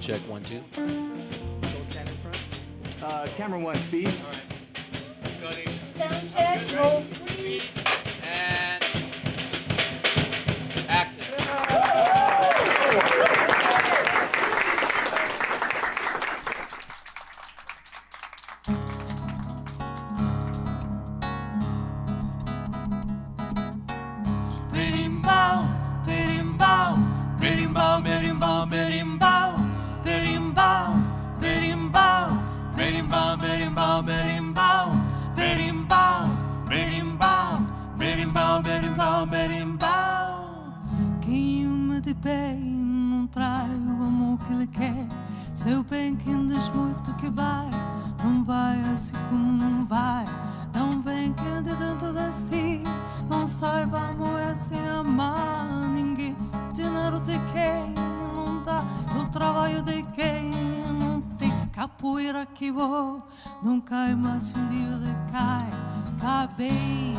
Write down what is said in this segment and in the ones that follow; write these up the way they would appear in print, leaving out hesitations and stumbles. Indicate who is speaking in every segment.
Speaker 1: check, 1, 2.
Speaker 2: Go stand in front. Camera 1, speed.
Speaker 3: All right. Cutting.
Speaker 4: Sound check, roll 3.
Speaker 3: And action.
Speaker 5: Berimbau, berimbau, berimbau, berimbau, berimbau, berimbau, berimbau, berimbau, berimbau, berimbau, berimbau, berimbau, berimbau, berimbau, berimbau. Quem uma de pé não trai o amor que lhe quer. Seu bem que andas muito que vai, não vai assim como não vai. Não vem que anda dentro de si, não saiba amor é sem amar ninguém. O dinheiro de quem não dá, o trabalho de quem não tem. Capoeira que vou, não cai mais se um dia de cai, cai bem.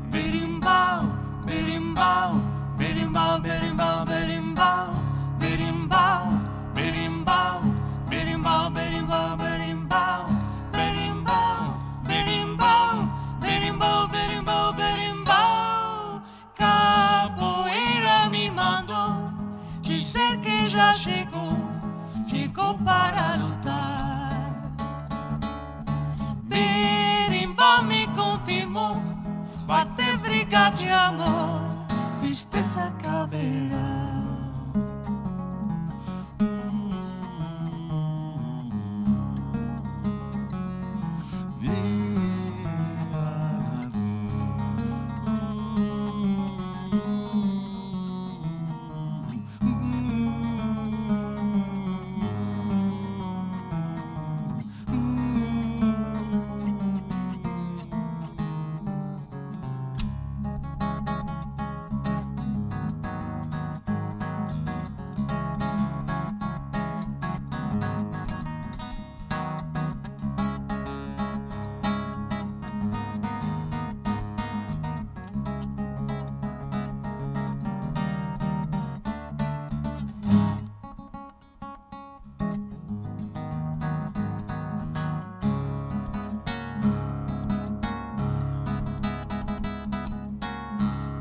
Speaker 5: Berimbau, berimbau, berimbau, berimbau, berimbau, berimbau, berimbau, berimbau, berimbau, berimbau, berimbau, berimbau, berimbau, berimbau, berimbau. Capoeira me mandou dizer que já chegou para lutar. Berimbau me confirmou, vai ter briga de amor, tristeza caveira.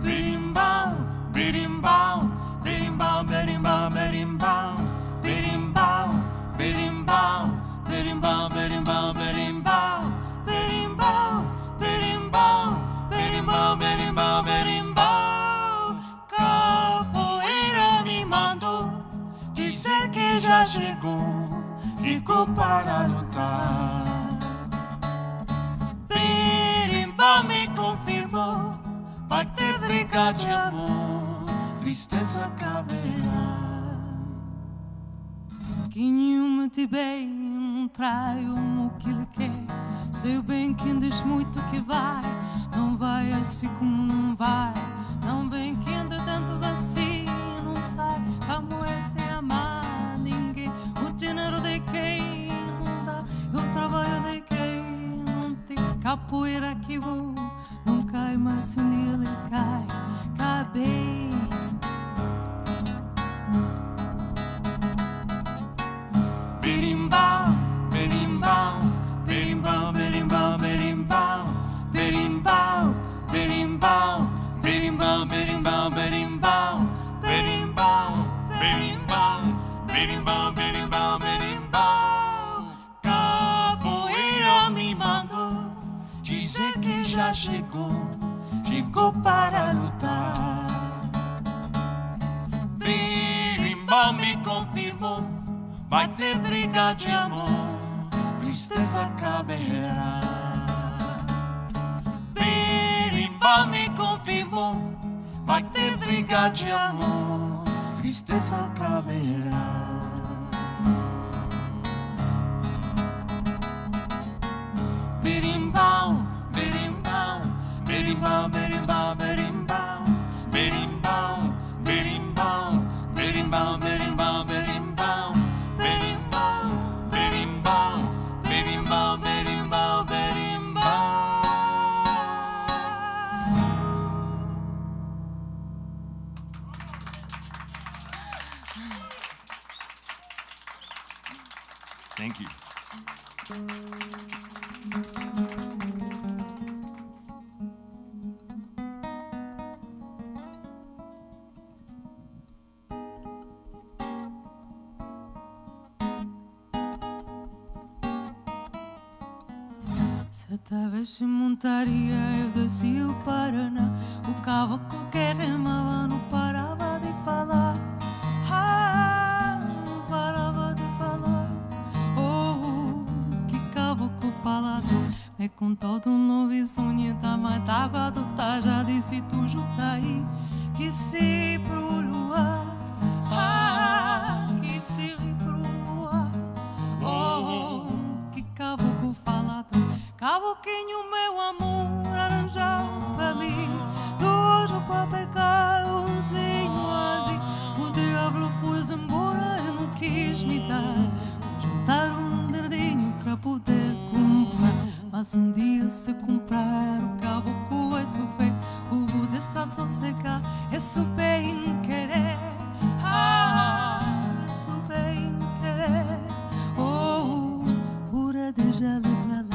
Speaker 5: Berimbau, berimbau, berimbau, berimbau, berimbau, berimbau, berimbau, berimbau, berimbau, berimbau, berimbau, berimbau, berimbau, berimbau, berimbau. Capoeira me mandou dizer que já chegou para lutar. Berimbau me confirmou, vai ter briga de amor, tristeza caberá. Que nenhuma de bem não trai o amor que lhe quer. Sei bem que andas muito que vai, não vai assim como não vai. Não vem que anda dentro de si, não sai, amor é sem amar ninguém. O dinheiro de quem não dá, o trabalho de quem não tem. Capoeira que vou, não cai mais se um dia ele cai, cai bem. Berimbau, berimbau, berimbau, berimbau, berimbau, berimbau, berimbau, berimbau, berimbau, berimbau, berimbau, berimbau, berimbau, berimbau, berimbau. Capoeira me mandou dizer que já chegou para lutar. Berimbau me confirmou, vai ter briga de amor, tristeza caberá. Berimbau me confirmou, vai ter briga de amor, tristeza caberá. Berimbau, berimbau, berimbau, berimbau, berimbau, berimbau, berimbau, berimbau, berimbau, berimbau, berimbau, berimbau, berimbau, berimbau, berimbau. Thank you.
Speaker 1: Certa vez se montaria, eu desci o Paraná. O cavaco que remava não parava de falar. Não parava de falar. Que cavaco falador. Me contou de um novo sonho, da mãe d'água do tá. Já disse tu junta aí, que se pro luar. Que se ri pro luar. Que cavaco falador. Cavoquinho, meu amor, arranjou pra mim. Tu hoje pra pegar umzinho assim. O diabo foi embora, eu não quis me dar. Vou juntar um dedinho pra poder comprar. Mas um dia se comprar o cavoco vai sofrer. O voo dessa sossegar, isso bem querer. Isso bem querer. Pura de gelo pra lá.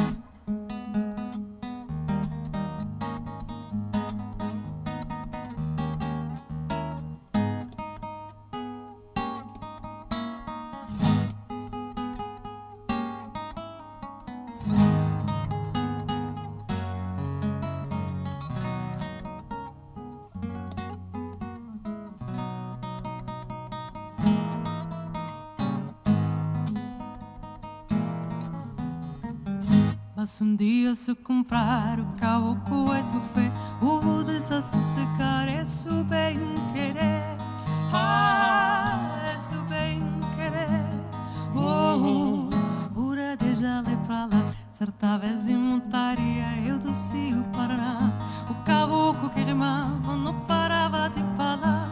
Speaker 1: Mas um dia se comprar o cavoco vai sofrer. O voo dessa sossegar, isso bem querer. Isso bem querer. Pura de jale pra lá. Certa vez em montaria, eu desci o Paraná. O cavoco que rimava não parava de falar.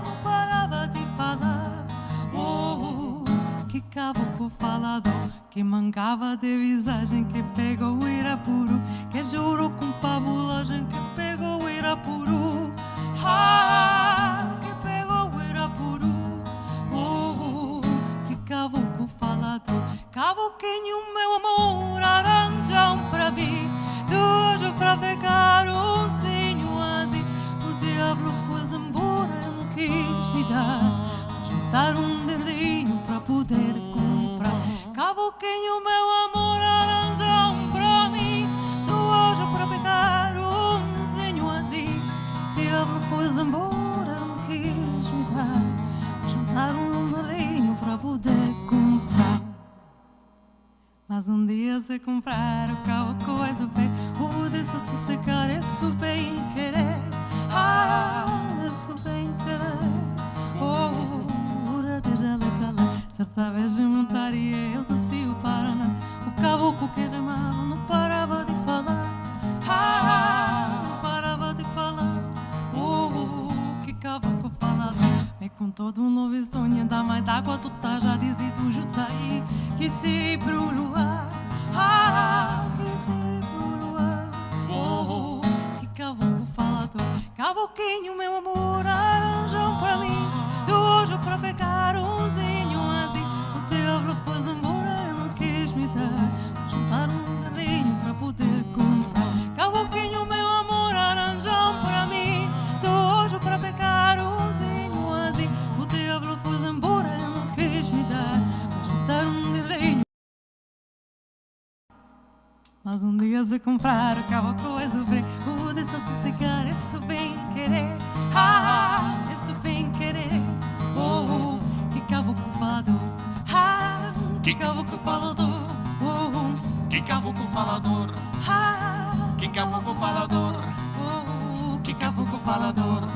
Speaker 1: Não parava de falar. Que cavoco falador. Que mangava de visagem, que pegou o Irapuru. Que jurou com pabulagem, que pegou o Irapuru. Que pegou o Irapuru. Que cavoco falador. Cavoquinho, meu amor, arranjam pra mim. De hoje pra pegar umzinho assim. O diabo foi embora, eu não quis me dar. Vou juntar um dedinho pra poder comprar. Cavoquinho, meu amor, arranjam pra mim. Do hoje pra pegar umzinho assim. Diabo foi embora, não quis me dar. Vou juntar um dedinho pra poder comprar. Mas um dia se comprar o cavaco vai sofrer. O desse sossegar, isso bem querer. Isso bem querer. Pura de gelo pra lá. Certa vez em montaria, eu desci o Paraná. O cavoco que remava não parava de falar. Não parava de falar. Que cavoco falador. Me contou de um novo sonho, da mãe d'água tu tá. Já dizia tu junta aí, que se pro luar. Que se pro luar. Que cavoco falador. Cavoquinho, meu amor, arranjam pra mim. De hoje pra pegar umzinho assim. O diabo foi embora, eu não quis me dar. Vou juntar um dedinho pra poder comprar. Cavoquinho, meu amor, arranjam pra mim. De hoje pra pegar umzinho assim. O diabo foi embora, eu não quis me dar. Vou juntar um dedinho. Mas um dia se comprar o cavaco vai sofrer. O dessa sossegar, isso bem querer. Isso bem querer. Que cavoco falador. Que cavoco falador.
Speaker 5: Que cavoco falador. Que cavoco falador.
Speaker 1: Que cavoco falador.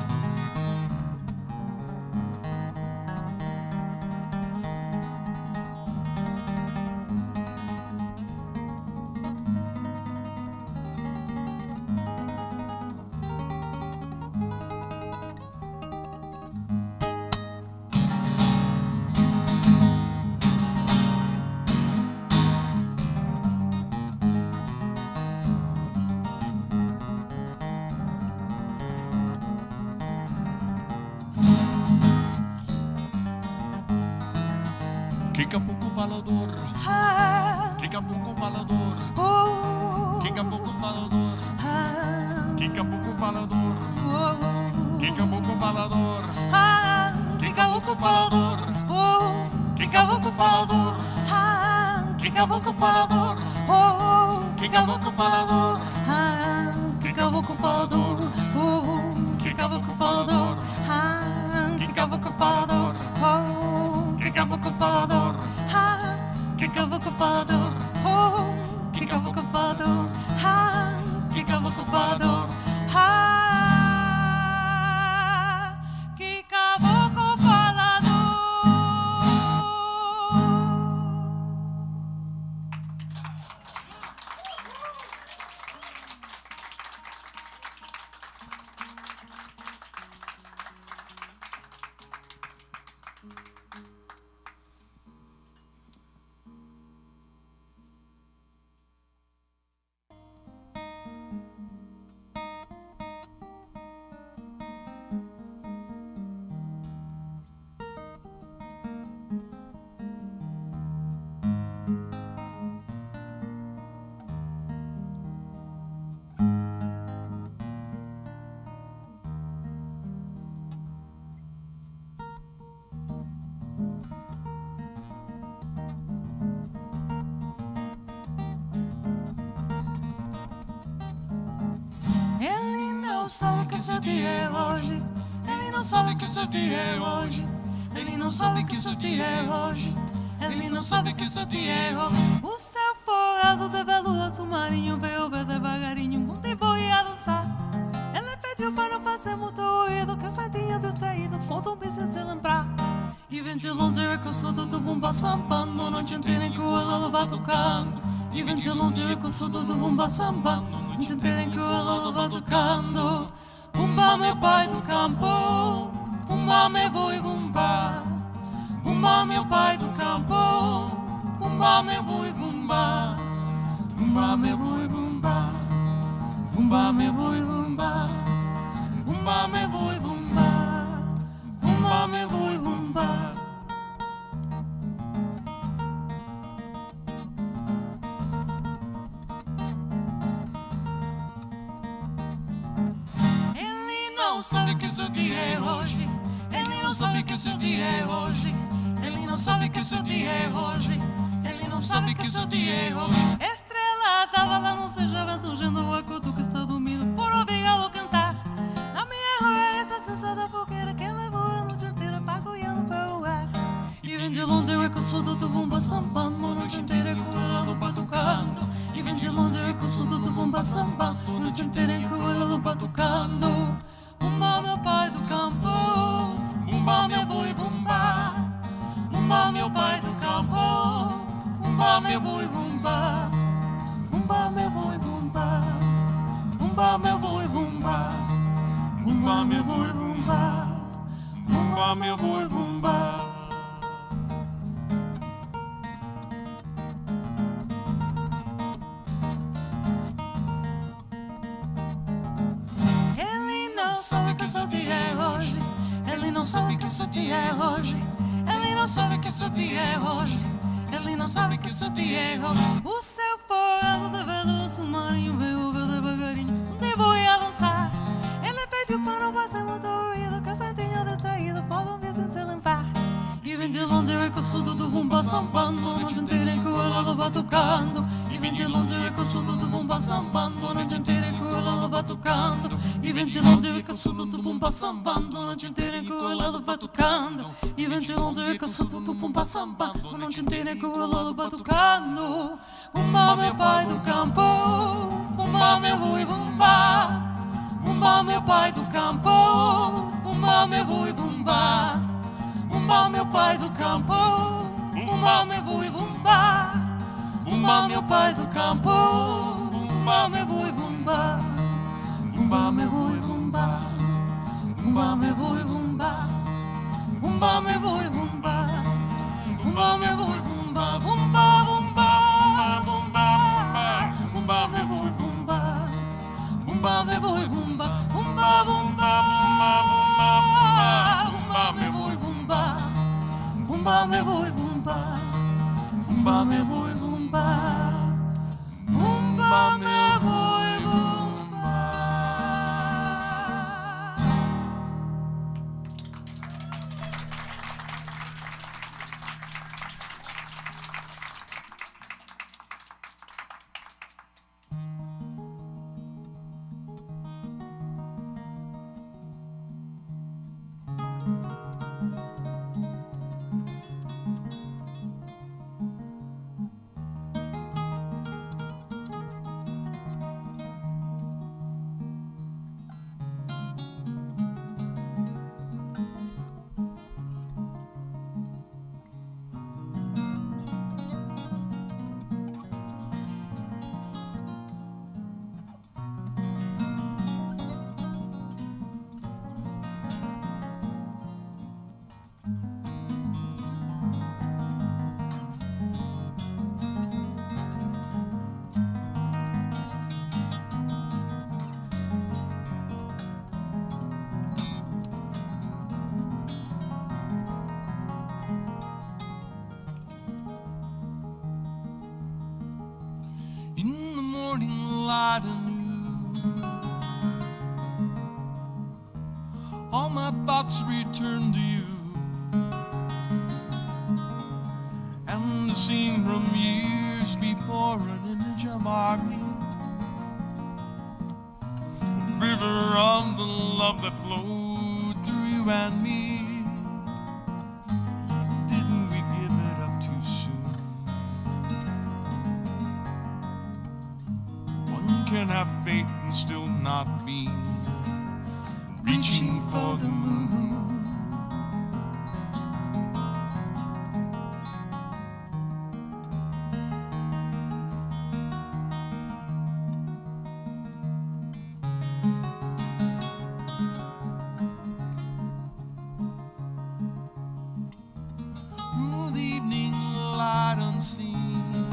Speaker 5: Kikabuco falador.
Speaker 1: Ah,
Speaker 5: Kikabuco falador.
Speaker 1: oh,
Speaker 5: Kikabuco falador.
Speaker 1: ah,
Speaker 5: Kikabuco falador.
Speaker 1: oh,
Speaker 5: Kikabuco falador.
Speaker 1: ah, Kikabuco falador. Oh,
Speaker 5: Kikabuco falador.
Speaker 1: ah,
Speaker 5: Kikabuco falador.
Speaker 1: oh,
Speaker 5: Kikabuco falador.
Speaker 1: ah, Kikabuco falador. Oh, Kikabuco falador. Ah, Kikabuco falador. Oh, Kikabuco falador. Ah, Kikabuco falador. Oh, Kikabuco falador. Ah, Kikabuco falador. Ah, Kikabuco falador. Ele não sabe que o seu dia é hoje. Ele não sabe que o seu dia é hoje. Ele não sabe que o seu dia é hoje. Ele não sabe que o seu dia é hoje. O seu folgado de veludo submarino veio ver devagarinho um tempo ia dançar. Ele pediu para não fazer muito ruído, que o santinho distraído falta um bicho se lembrar. E vem de longe recursudo do bumba sambando, não te entendem que o ela vai tocando. E vem de longe recursudo do bumba sambando, não te entendem que o ela vai tocando. Bumba meu pai do campo, bumba me vou e bumba. Bumba meu pai do campo, bumba me vou e bumba. Bumba me vou e bumba. Bumba me vou e bumba. Bumba me vou e bumba. Bumba me vou e bumba. Ele não sabe que o seu dia é hoje. Ele não sabe que o seu dia é hoje. Ele não sabe que o seu dia é hoje. Ele não sabe que o seu dia é hoje. Estrela tava lá no céu, já vai surgindo o acordo que está dormindo por ouvir galo cantar. Na minha rua é essa sensada fogueira que levou a noite inteira pagoiando para o ar. E vem de longe o eco surdo do bumba sambando, a noite inteira curado batucando. E vem de longe o eco surdo do bumba sambando, a noite inteira curado batucando. Bumba meu pai do campo, bumba meu boi bumba. Bumba meu pai do campo, bumba meu boi bumba. Bumba meu boi bumba. Bumba meu boi bumba. Bumba meu boi bumba. Bumba meu boi bumba. Ele não sabe que o seu dia é hoje. Ele não sabe que o seu dia é hoje. Ele não sabe que o seu dia é hoje. Ele não sabe que o seu dia é hoje. O seu fogo de veludo submarino veio ver devagarinho onde vou ia dançar. Ele pediu para não fazer muito ruído, que o santinho distraído falta um bicho sem se limpar. E vem de longe o eco surdo do bumba sambando, a noite inteira em que o lado vai tocando. E vem de longe o eco surdo do bumba sambando, a noite inteira em que o lado vai tocando. E vem de longe o eco surdo do bumba sambando, a noite inteira em que o lado vai tocando. E vem de longe o eco surdo do bumba sambando, a noite inteira em que o lado vai tocando. Bumba meu pai do campo, bumba meu boi bumba. Bumba meu pai do campo, bumba meu boi bumba. Bumba meu pai do campo, bumba meu boi bumba. Bumba meu pai do campo, bumba meu boi bumba. Bumba meu boi bumba. Bumba meu boi bumba. Bumba meu boi bumba. Bumba meu boi bumba. Bumba bumba. Bumba bumba meu boi bumba. Bumba meu boi bumba. Bumba bumba. Bumba meu boi bumba. Bumba meu boi bumba.
Speaker 5: Bumba me voy bumba, bumba me voy bumba. In the morning light anew, all my thoughts return to you, and the scene from years before, an image of our being, a river of the love that flowed through you and me. Didn't we give it up too soon? One can have faith and still not be reaching for the moon. Through the evening light unseen,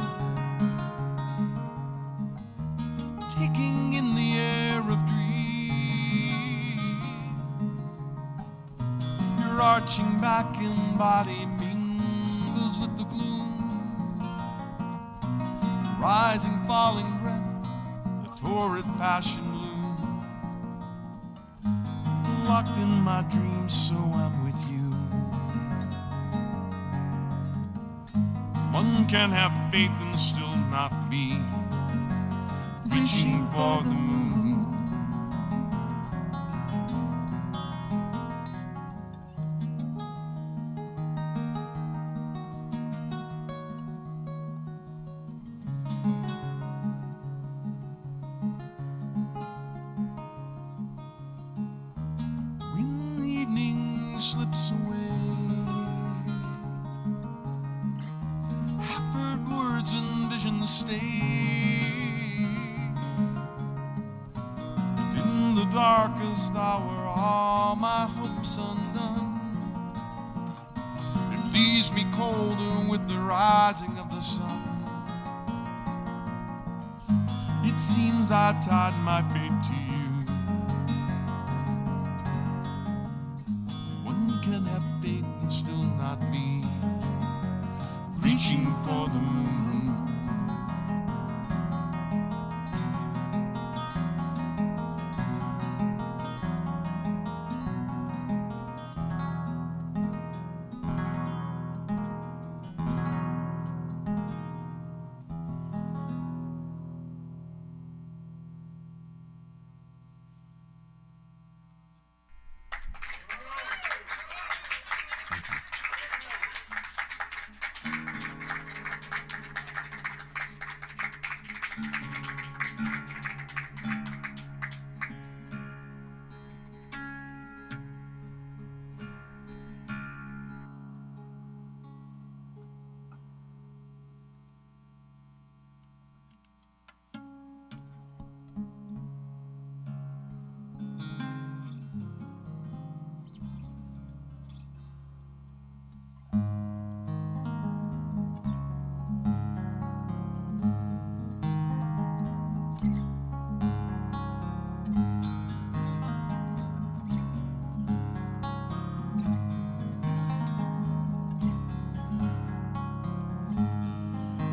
Speaker 5: taking in the air of dreams, your arching back and body mingles with the gloom, rising, falling breath, a torrid passion bloom, locked in my dreams, so I'm with you. One can have faith and still not be reaching for the moon. When the evening slips away, half-heard words and visions stay. In the darkest hour, all my hopes undone. It leaves me colder with the rising of the sun. It seems I tied my fate to you. One can have faith and still not be reaching for the moon.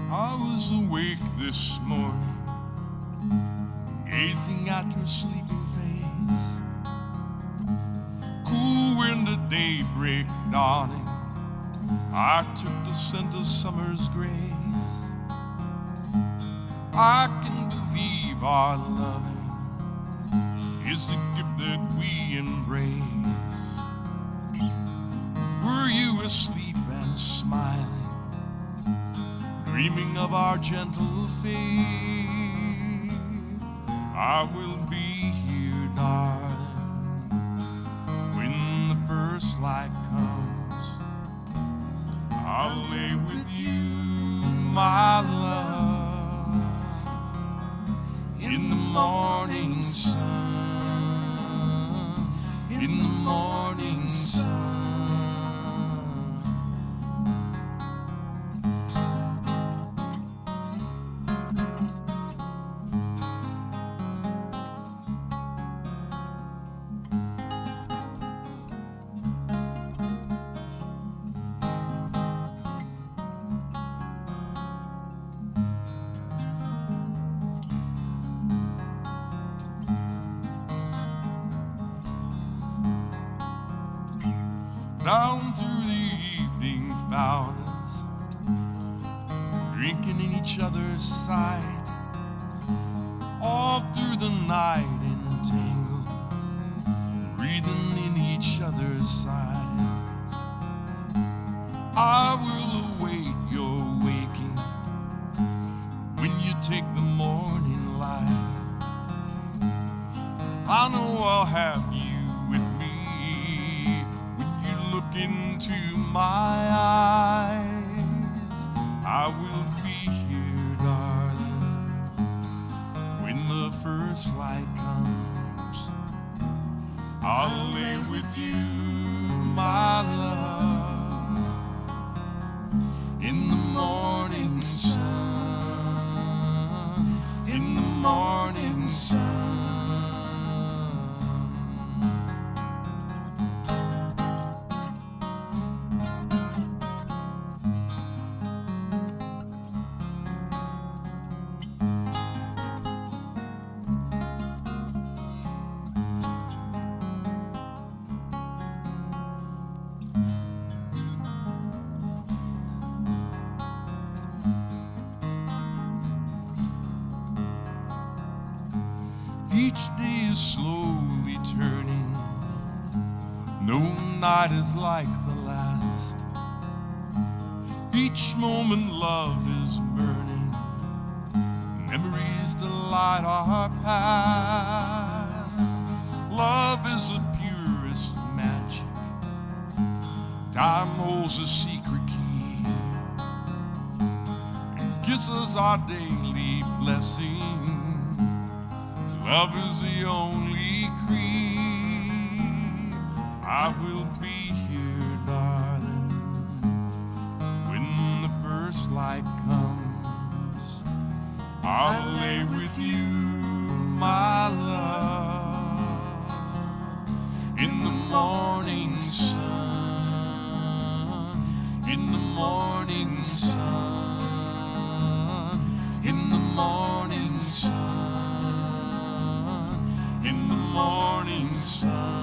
Speaker 5: I was awake this morning, gazing at your sleeping face. Cool wind of daybreak dawning, I took the scent of summer's grace. I can believe our loving is a gift that we embrace. Were you asleep and smiling, dreaming of our gentle fate? I will be here, darling, when the first light comes. I'll lay with you, my love, in the morning sun, in the morning sun. Down through the evening found us, drinking in each other's sight. All through the night entangled, breathing in each other's sighs. I will await your waking when you take the morning light. I know I'll have you with me look into my eyes. I will be here, darling, when the first light comes. I'll lay with you, my love, in the morning sun, in the morning sun. Each day is slowly turning, no night is like the last. Each moment love is burning, memories to light our path. Love is the purest magic, time holds a secret key, and kisses our daily blessing. Love is the only creed. I will be here, darling, when the first light comes. I'll lay with you, my love, in the morning sun, in the morning sun, in the morning sun. In the morning sun.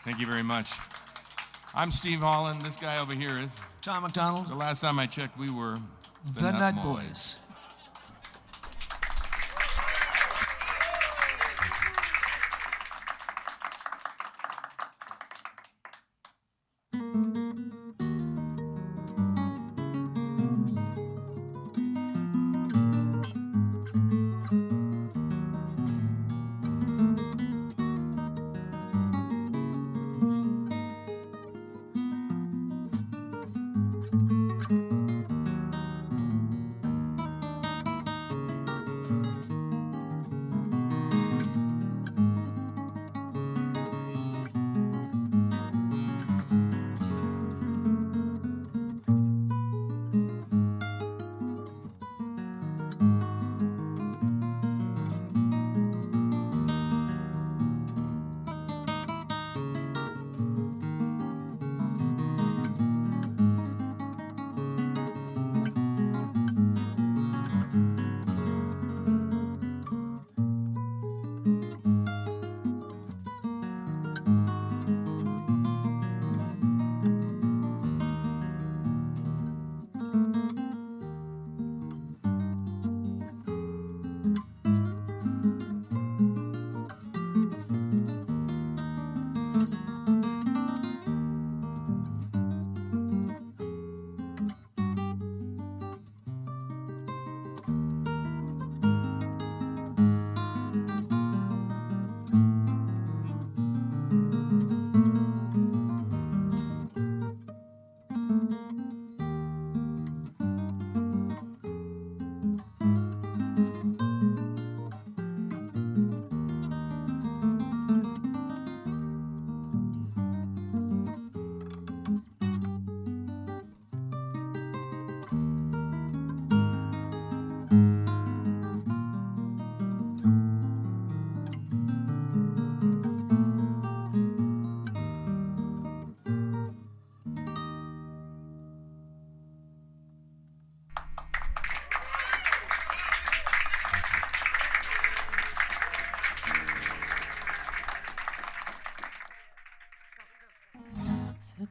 Speaker 5: Thank you very much. I'm Steve Holland. This guy over here is
Speaker 6: Tom McDonald.
Speaker 5: The last time I checked, we were
Speaker 6: The Nut Boys.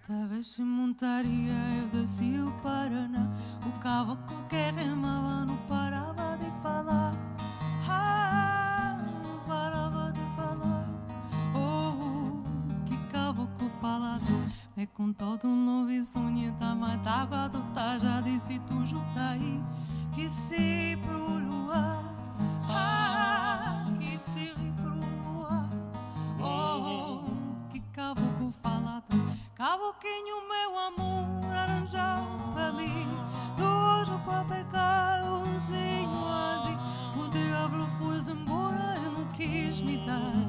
Speaker 1: Talvez se montaria, eu desci o Paraná. O cavaco que remava não parava de falar. Não parava de falar. Oh, que cavaco falador. Me contou de um novo sonho, tá mais água do tá já disse tu juta aí. Que se pro luar. Que se ri pro luar. Oh, que cavaco falador. Cavoquinho, meu amor, arranjou pra mim tudo pra pegar um zinho assim. O diabo foi embora e não quis me dar.